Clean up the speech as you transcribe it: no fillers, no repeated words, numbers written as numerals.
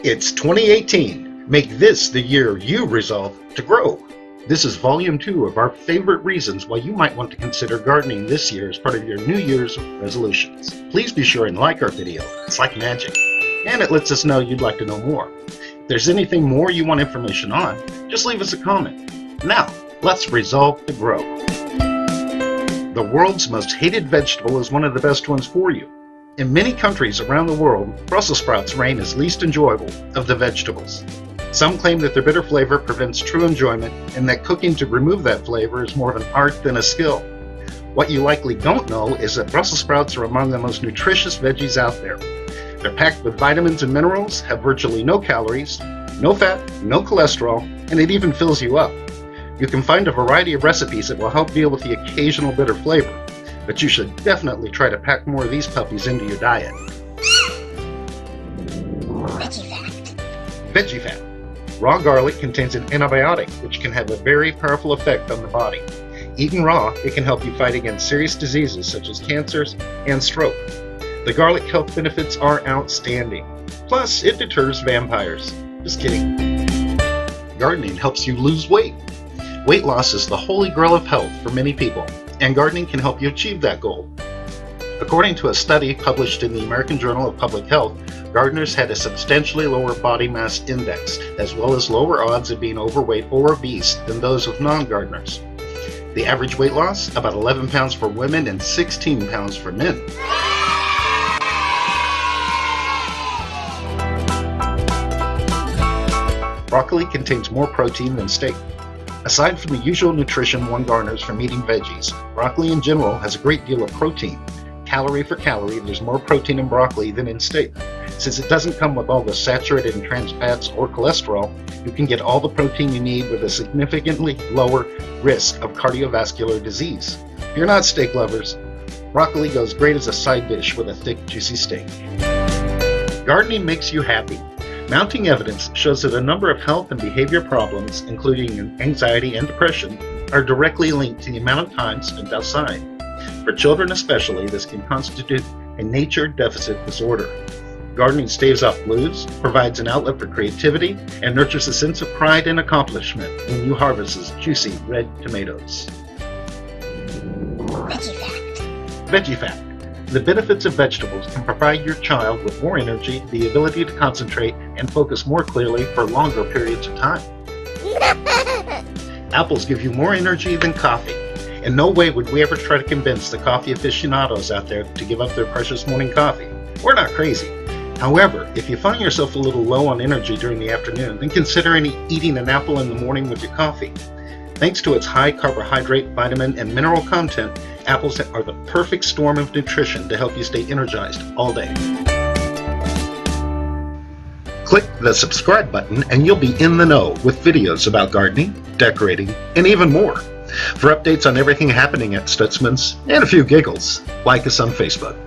It's 2018. Make this the year you resolve to grow. This is volume 2 of our favorite reasons why you might want to consider gardening this year as part of your New Year's resolutions. Please be sure and like our video. It's like magic. And it lets us know you'd like to know more. If there's anything more you want information on, just leave us a comment. Now, let's resolve to grow. The world's most hated vegetable is one of the best ones for you. In many countries around the world, Brussels sprouts reign as least enjoyable of the vegetables. Some claim that their bitter flavor prevents true enjoyment and that cooking to remove that flavor is more of an art than a skill. What you likely don't know is that Brussels sprouts are among the most nutritious veggies out there. They're packed with vitamins and minerals, have virtually no calories, no fat, no cholesterol, and it even fills you up. You can find a variety of recipes that will help deal with the occasional bitter flavor, but you should definitely try to pack more of these puppies into your diet. Veggie fact. Veggie fat. Raw garlic contains an antibiotic, which can have a very powerful effect on the body. Eaten raw, it can help you fight against serious diseases such as cancers and stroke. The garlic health benefits are outstanding. Plus, it deters vampires. Just kidding. Gardening helps you lose weight. Weight loss is the holy grail of health for many people, and gardening can help you achieve that goal. According to a study published in the American Journal of Public Health, gardeners had a substantially lower body mass index, as well as lower odds of being overweight or obese than those of non-gardeners. The average weight loss, about 11 pounds for women and 16 pounds for men. Broccoli contains more protein than steak. Aside from the usual nutrition one garners from eating veggies, broccoli in general has a great deal of protein. Calorie for calorie, there's more protein in broccoli than in steak. Since it doesn't come with all the saturated and trans fats or cholesterol, you can get all the protein you need with a significantly lower risk of cardiovascular disease. If you're not steak lovers, broccoli goes great as a side dish with a thick, juicy steak. Gardening makes you happy. Mounting evidence shows that a number of health and behavior problems, including anxiety and depression, are directly linked to the amount of time spent outside. For children especially, this can constitute a nature deficit disorder. Gardening staves off blues, provides an outlet for creativity, and nurtures a sense of pride and accomplishment when you harvest juicy red tomatoes. Veggie fact. Veggie fact. The benefits of vegetables can provide your child with more energy, the ability to concentrate, and focus more clearly for longer periods of time. Apples give you more energy than coffee. In no way would we ever try to convince the coffee aficionados out there to give up their precious morning coffee. We're not crazy. However, if you find yourself a little low on energy during the afternoon, then consider eating an apple in the morning with your coffee. Thanks to its high carbohydrate, vitamin, and mineral content, apples are the perfect storm of nutrition to help you stay energized all day. Click the subscribe button and you'll be in the know with videos about gardening, decorating, and even more. For updates on everything happening at Stutzmans and a few giggles, like us on Facebook.